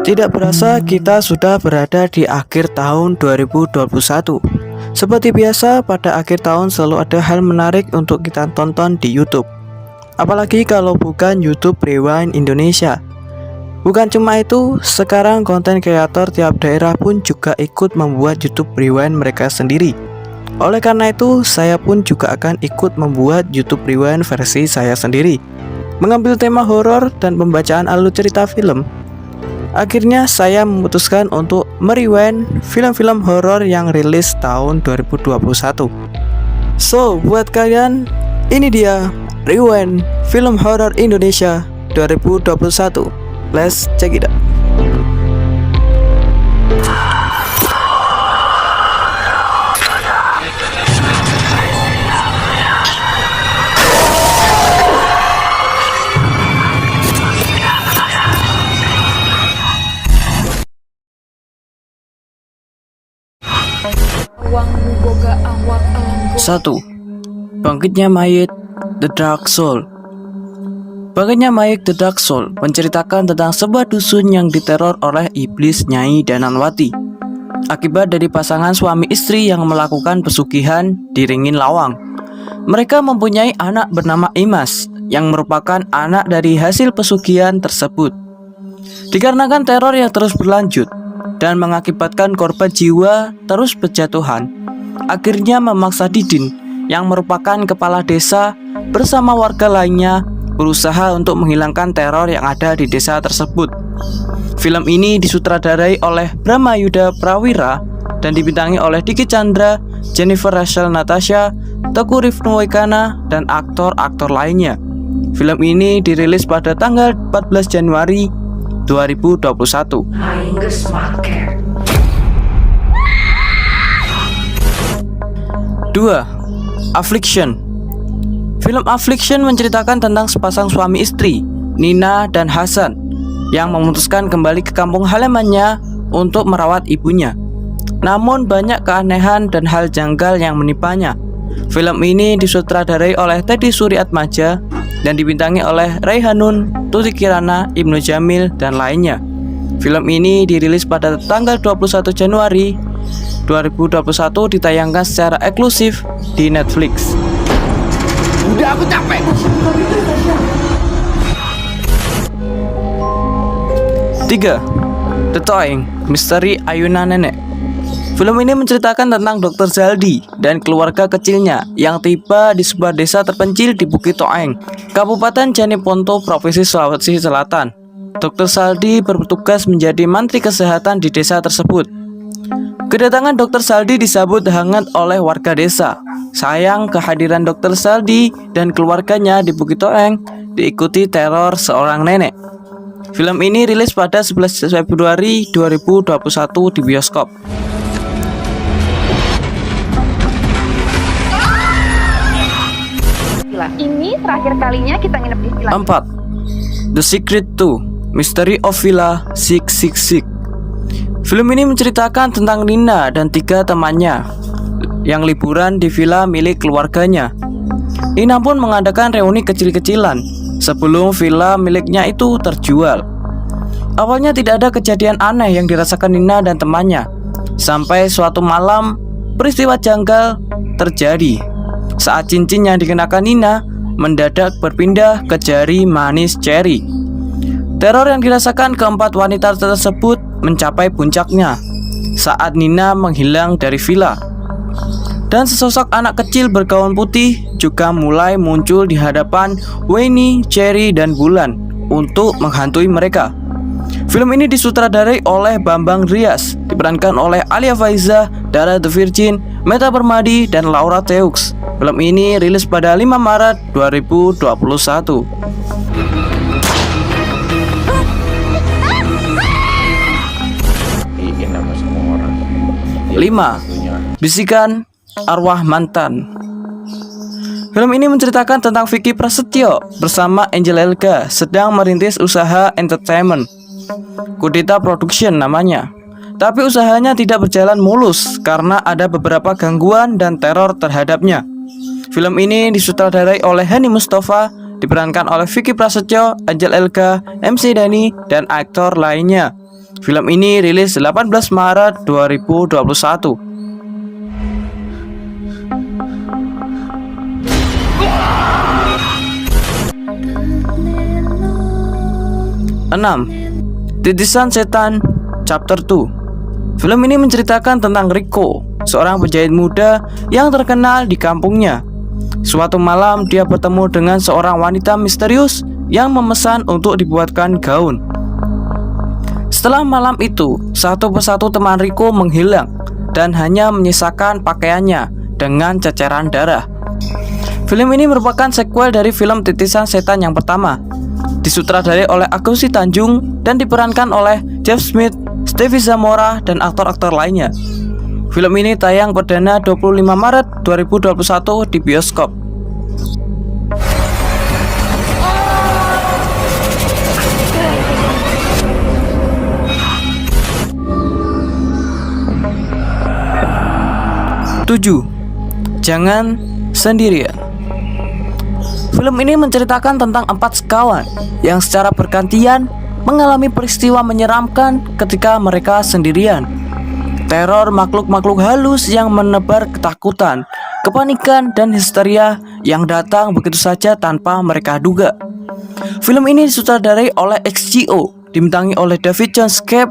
Tidak berasa kita sudah berada di akhir tahun 2021. Seperti biasa, pada akhir tahun selalu ada hal menarik untuk kita tonton di YouTube. Apalagi kalau bukan YouTube Rewind Indonesia. Bukan cuma itu, sekarang konten kreator tiap daerah pun juga ikut membuat YouTube Rewind mereka sendiri. Oleh karena itu, saya pun juga akan ikut membuat YouTube Rewind versi saya sendiri, mengambil tema horor dan pembacaan alur cerita film. Akhirnya saya memutuskan untuk merewind film-film horor yang rilis tahun 2021. So, buat kalian, ini dia Rewind Film Horor Indonesia 2021. Let's check it out. Satu, Bangkitnya Mayit The Dark Soul. Bangkitnya Mayit The Dark Soul menceritakan tentang sebuah dusun yang diteror oleh iblis Nyai Dananwati akibat dari pasangan suami istri yang melakukan pesugihan di Ringin Lawang. Mereka mempunyai anak bernama Imas yang merupakan anak dari hasil pesugihan tersebut. Dikarenakan teror yang terus berlanjut dan mengakibatkan korban jiwa terus berjatuhan, akhirnya memaksa Didin yang merupakan kepala desa bersama warga lainnya berusaha untuk menghilangkan teror yang ada di desa tersebut. Film ini disutradarai oleh Bramayuda Prawira dan dibintangi oleh Diki Chandra, Jennifer Rachel Natasha, Teguh Rifnuwaikana, dan aktor-aktor lainnya. Film ini dirilis pada tanggal 14 Januari 2021. 2. Affliction. Film Affliction menceritakan tentang sepasang suami istri, Nina dan Hasan, yang memutuskan kembali ke kampung halamannya untuk merawat ibunya. Namun banyak keanehan dan hal janggal yang menimpannya. Film ini disutradarai oleh Teddy Suryatmaja dan dibintangi oleh Raihanun, Tuti Kirana, Ibnu Jamil, dan lainnya. Film ini dirilis pada tanggal 21 Januari 2021, ditayangkan secara eksklusif di Netflix. Udah, aku capek. 3. The Toing, Misteri Ayunan Nenek. Film ini menceritakan tentang Dr. Zaldi dan keluarga kecilnya yang tiba di sebuah desa terpencil di Bukit Toeng, Kabupaten Jeneponto, Provinsi Sulawesi Selatan. Dr. Zaldi bertugas menjadi Menteri Kesehatan di desa tersebut. Kedatangan Dr. Zaldi disambut hangat oleh warga desa. Sayang, kehadiran Dr. Zaldi dan keluarganya di Bukit Toeng diikuti teror seorang nenek. Film ini rilis pada 11 Februari 2021 di bioskop. Ini terakhir kalinya kita nginep di villa. 4. The Secret 2, Mystery of Villa 666. Film ini menceritakan tentang Nina dan 3 temannya yang liburan di villa milik keluarganya. Nina pun mengadakan reuni kecil-kecilan sebelum villa miliknya itu terjual. Awalnya tidak ada kejadian aneh yang dirasakan Nina dan temannya, sampai suatu malam peristiwa janggal terjadi saat cincin yang dikenakan Nina mendadak berpindah ke jari manis Cherry. Teror yang dirasakan keempat wanita tersebut mencapai puncaknya saat Nina menghilang dari villa. Dan sesosok anak kecil bergaun putih juga mulai muncul di hadapan Weni, Cherry, dan Bulan untuk menghantui mereka. Film ini disutradarai oleh Bambang Rias, diperankan oleh Alia Faiza, Dara The Virgin, Meta Permadi, dan Laura Teux. Film ini rilis pada 5 Maret 2021. 5. Bisikan Arwah Mantan. Film ini menceritakan tentang Vicky Prasetyo bersama Angel Elga sedang merintis usaha entertainment, Kudita Production namanya. Tapi usahanya tidak berjalan mulus karena ada beberapa gangguan dan teror terhadapnya. Film ini disutradarai oleh Hani Mustafa, diperankan oleh Vicky Prasetyo, Angel Elga, MC Dani, dan aktor lainnya. Film ini rilis 18 Maret 2021. 6. Titisan Setan Chapter 2. Film ini menceritakan tentang Rico, seorang penjahit muda yang terkenal di kampungnya. Suatu malam dia bertemu dengan seorang wanita misterius yang memesan untuk dibuatkan gaun. Setelah malam itu, satu persatu teman Rico menghilang dan hanya menyisakan pakaiannya dengan ceceran darah. Film ini merupakan sequel dari film Titisan Setan yang pertama. Disutradarai oleh Agusti Tanjung dan diperankan oleh Jeff Smith, Stevie Zamora, dan aktor-aktor lainnya. Film ini tayang perdana 25 Maret 2021 di bioskop. Tujuh. Jangan sendirian. Film ini menceritakan tentang 4 sekawan yang secara bergantian mengalami peristiwa menyeramkan ketika mereka sendirian. Teror makhluk-makhluk halus yang menebar ketakutan, kepanikan, dan histeria yang datang begitu saja tanpa mereka duga. Film ini disutradarai oleh XGO, dibintangi oleh David John Scape,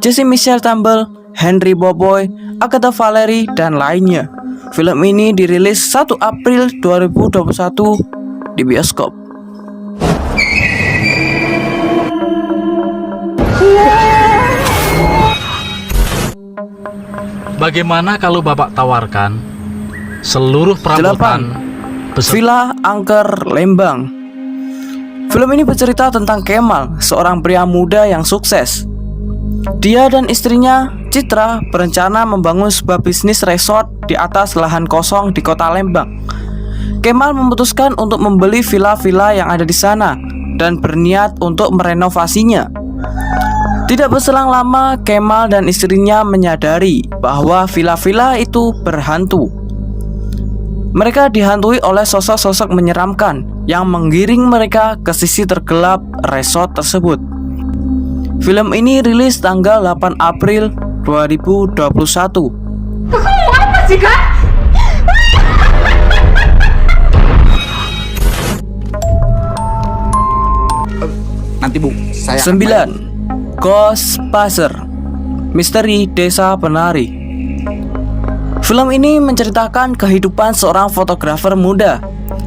Jesse Michelle Campbell, Henry Boboy, Agatha Valerie, dan lainnya. Film ini dirilis 1 April 2021 di bioskop. Bagaimana kalau Bapak tawarkan seluruh perabotan 8. Villa Angker Lembang. Film ini bercerita tentang Kemal, seorang pria muda yang sukses. Dia dan istrinya, Citra, berencana membangun sebuah bisnis resort di atas lahan kosong di kota Lembang. Kemal memutuskan untuk membeli villa-villa yang ada di sana dan berniat untuk merenovasinya. Tidak berselang lama, Kemal dan istrinya menyadari bahwa villa-villa itu berhantu. Mereka dihantui oleh sosok-sosok menyeramkan yang menggiring mereka ke sisi tergelap resort tersebut. Film ini rilis tanggal 8 April 2021. Apa sih, Kak? Nanti Bu, saya 9. Ghostbuster Misteri Desa Penari. Film ini menceritakan kehidupan seorang fotografer muda,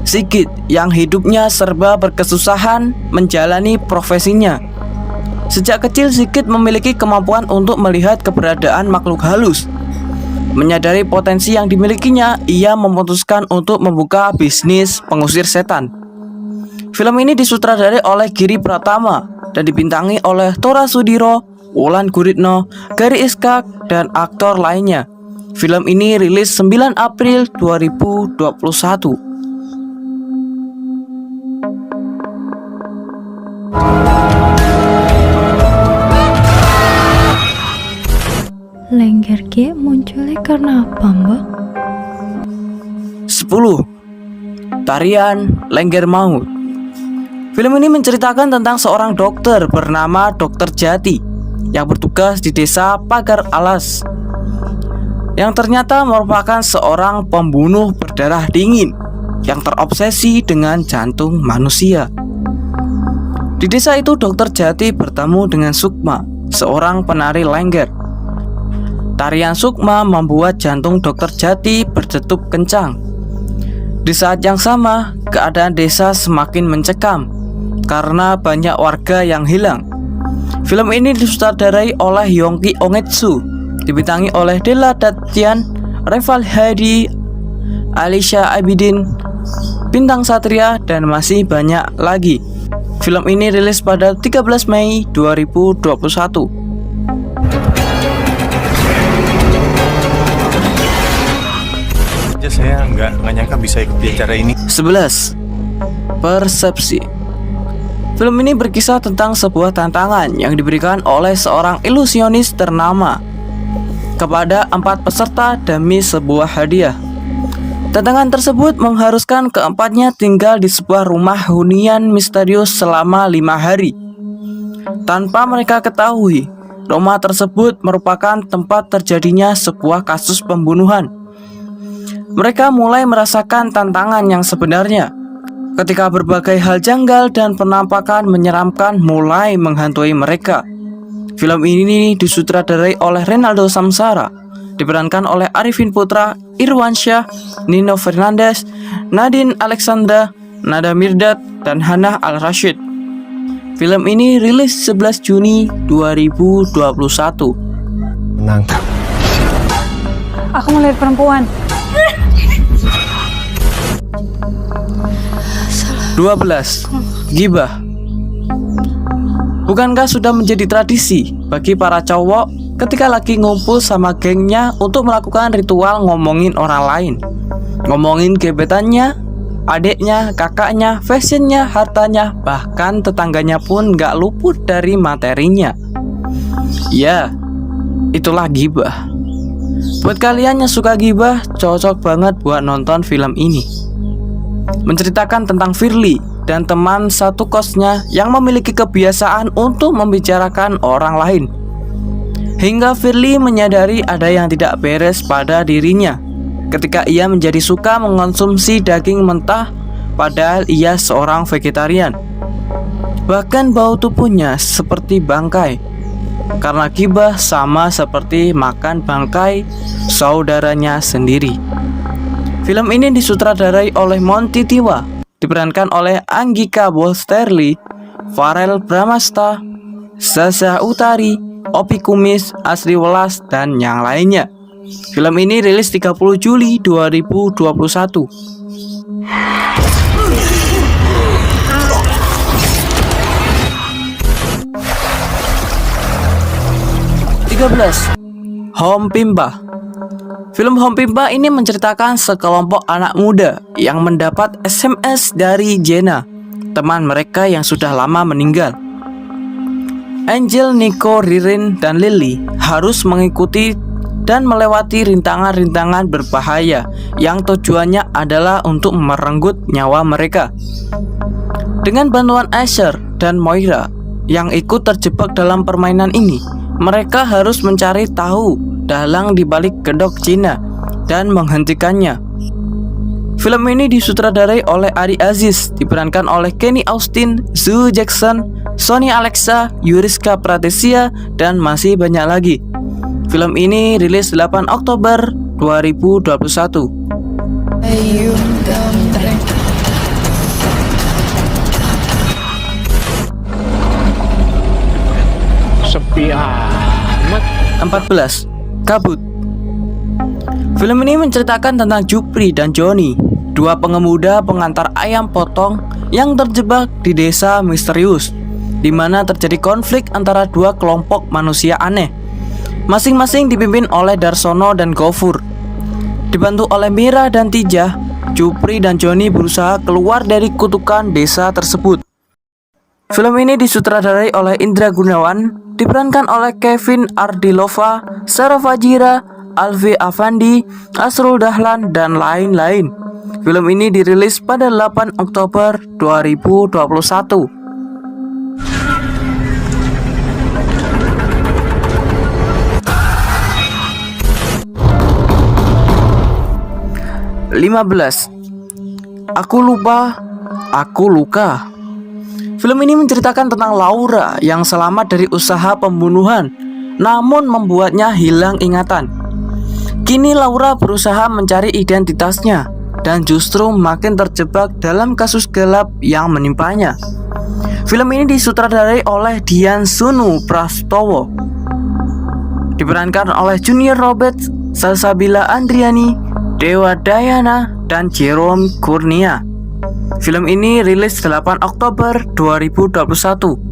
Sigit, yang hidupnya serba berkesusahan menjalani profesinya. Sejak kecil Sigit memiliki kemampuan untuk melihat keberadaan makhluk halus. Menyadari potensi yang dimilikinya, ia memutuskan untuk membuka bisnis pengusir setan. Film ini disutradarai oleh Giri Pratama dan dibintangi oleh Tora Sudiro, Wulan Guritno, Gary Iskak, dan aktor lainnya. Film ini rilis 9 April 2021. Lengger G munculnya karena apa, Mbak? 10. Tarian Lengger Maut. Film ini menceritakan tentang seorang dokter bernama Dr. Jati yang bertugas di desa Pagar Alas, yang ternyata merupakan seorang pembunuh berdarah dingin yang terobsesi dengan jantung manusia. Di desa itu Dr. Jati bertemu dengan Sukma, seorang penari lengger. Tarian Sukma membuat jantung Dr. Jati berdetup kencang. Di saat yang sama, keadaan desa semakin mencekam karena banyak warga yang hilang. Film ini disutradarai oleh Yongki Ongetsu, dibintangi oleh Della Datian, Reval Hadi, Alicia Abidin, Bintang Satria, dan masih banyak lagi. Film ini rilis pada 13 Mei 2021. Saya nggak nyangka bisa ikut di acara ini. 11. Persepsi. Film ini berkisah tentang sebuah tantangan yang diberikan oleh seorang ilusionis ternama kepada 4 peserta demi sebuah hadiah. Tantangan tersebut mengharuskan keempatnya tinggal di sebuah rumah hunian misterius selama 5 hari. Tanpa mereka ketahui, Rumah tersebut merupakan tempat terjadinya sebuah kasus pembunuhan. Mereka mulai merasakan tantangan yang sebenarnya ketika berbagai hal janggal dan penampakan menyeramkan mulai menghantui mereka. Film ini disutradarai oleh Renaldo Samsara, diperankan oleh Arifin Putra, Irwansyah, Nino Fernandez, Nadine Alexandra, Nada Mirdad, dan Hannah Al-Rashid. Film ini rilis 11 Juni 2021. Menangkap. Aku melihat perempuan. 12. Gibah. Bukankah sudah menjadi tradisi bagi para cowok ketika lagi ngumpul sama gengnya untuk melakukan ritual ngomongin orang lain? Ngomongin gebetannya, adiknya, kakaknya, fashionnya, hartanya, bahkan tetangganya pun gak luput dari materinya. Ya, itulah gibah. Buat kalian yang suka gibah, cocok banget buat nonton film ini. Menceritakan tentang Firly dan teman satu kosnya yang memiliki kebiasaan untuk membicarakan orang lain. Hingga Firly menyadari ada yang tidak beres pada dirinya ketika ia menjadi suka mengonsumsi daging mentah padahal ia seorang vegetarian. Bahkan bau tubuhnya seperti bangkai. Karena gibah sama seperti makan bangkai saudaranya sendiri. Film ini disutradarai oleh Monty Tiwa, diperankan oleh Anggika Bosterly, Farel Bramasta, Sasa Utari, Opi Kumis, Asri Welas, dan yang lainnya. Film ini rilis 30 Juli 2021. 13. Home Pimpa. Film Home Pimpa ini menceritakan sekelompok anak muda yang mendapat SMS dari Jenna, teman mereka yang sudah lama meninggal. Angel, Nico, Ririn, dan Lily harus mengikuti dan melewati rintangan-rintangan berbahaya yang tujuannya adalah untuk merenggut nyawa mereka. Dengan bantuan Asher dan Moira yang ikut terjebak dalam permainan ini, mereka harus mencari tahu dalang di balik kedok Cina dan menghentikannya. Film ini disutradarai oleh Ari Aziz, diperankan oleh Kenny Austin, Sue Jackson, Sony Alexa, Yuriska Pratesia, dan masih banyak lagi. Film ini rilis 8 Oktober 2021. Sepi amat. 14. Kabut. Film ini menceritakan tentang Jupri dan Johnny, dua pengemudi pengantar ayam potong yang terjebak di desa misterius, di mana terjadi konflik antara dua kelompok manusia aneh, masing-masing dipimpin oleh Darsono dan Gofur. Dibantu oleh Mira dan Tijah, Jupri dan Johnny berusaha keluar dari kutukan desa tersebut. Film ini disutradarai oleh Indra Gunawan, diperankan oleh Kevin Ardilova, Sarah Fajira, Alfi Afandi, Asrul Dahlan, dan lain-lain. Film ini dirilis pada 8 Oktober 2021. 15. Aku lupa, aku luka. Film ini menceritakan tentang Laura yang selamat dari usaha pembunuhan, namun membuatnya hilang ingatan. Kini Laura berusaha mencari identitasnya dan justru makin terjebak dalam kasus gelap yang menimpanya. Film ini disutradarai oleh Dian Sunu Prastowo, diperankan oleh Junior Robert, Salsabila Andriani, Dewa Dayana, dan Jerome Kurnia. Film ini rilis 8 Oktober 2021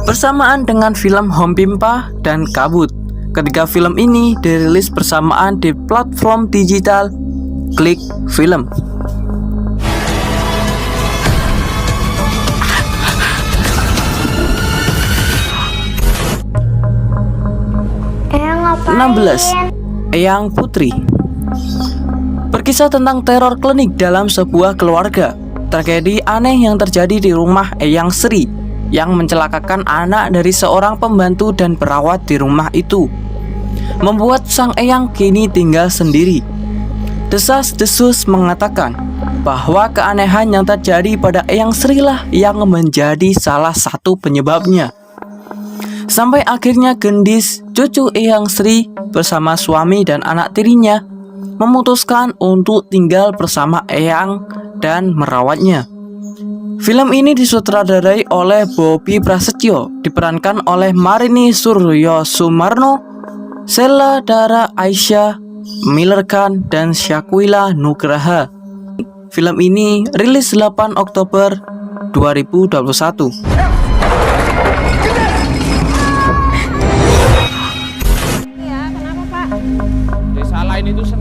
bersamaan dengan film Home Pimpa dan Kabut. Ketiga film ini dirilis bersamaan di platform digital Klik Film. Eyang ngapain? 16. Eyang Putri. Berkisah tentang teror klinik dalam sebuah keluarga. Tragedi aneh yang terjadi di rumah Eyang Sri, yang mencelakakan anak dari seorang pembantu dan perawat di rumah itu, membuat sang eyang kini tinggal sendiri. Desas-desus mengatakan bahwa keanehan yang terjadi pada Eyang Sri lah yang menjadi salah satu penyebabnya. Sampai akhirnya Gendis, cucu Eyang Sri bersama suami dan anak tirinya memutuskan untuk tinggal bersama Eyang dan merawatnya. Film ini disutradarai oleh Bobby Prasetyo, diperankan oleh Marini Suryo Sumarno, Sheila Dara Aisyah, Miller Khan, dan Syakwila Nugraha. Film ini rilis 8 Oktober 2021.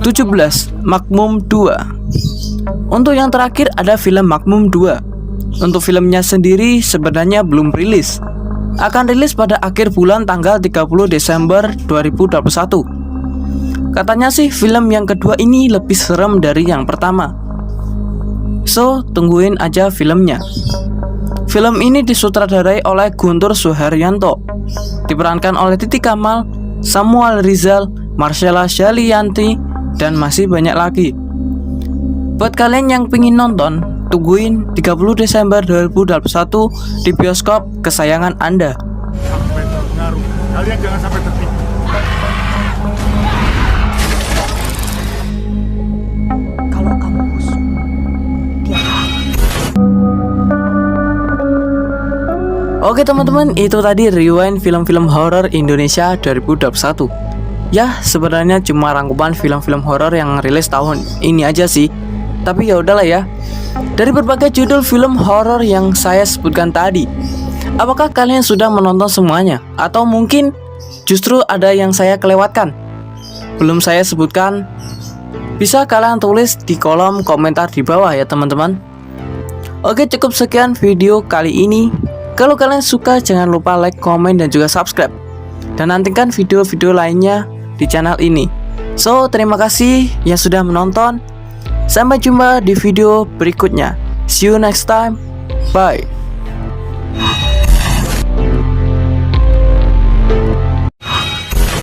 17. Makmum 2. Untuk yang terakhir ada film Makmum 2. Untuk filmnya sendiri sebenarnya belum rilis. Akan rilis pada akhir bulan tanggal 30 Desember 2021. Katanya sih film yang kedua ini lebih serem dari yang pertama. So, tungguin aja filmnya. Film ini disutradarai oleh Guntur Suharyanto, diperankan oleh Titi Kamal, Samuel Rizal, Marcella Shalianti, dan masih banyak lagi. Buat kalian yang pengen nonton, tungguin 30 Desember 2021 di bioskop kesayangan Anda. Sampai terpengaruh. Kalian jangan sampai tertipu. Kalau kamu busuk, Oke teman-teman, itu tadi rewind film-film horor Indonesia 2021. Ya, sebenarnya cuma rangkuman film-film horor yang rilis tahun ini aja sih. Tapi ya udahlah ya. Dari berbagai judul film horor yang saya sebutkan tadi, apakah kalian sudah menonton semuanya? Atau mungkin justru ada yang saya kelewatkan, belum saya sebutkan? Bisa kalian tulis di kolom komentar di bawah ya teman-teman. Oke, cukup sekian video kali ini. Kalau kalian suka, jangan lupa like, komen, dan juga subscribe. Dan nantikan video-video lainnya di channel ini. So, terima kasih yang sudah menonton. Sampai jumpa di video berikutnya. See you next time. Bye.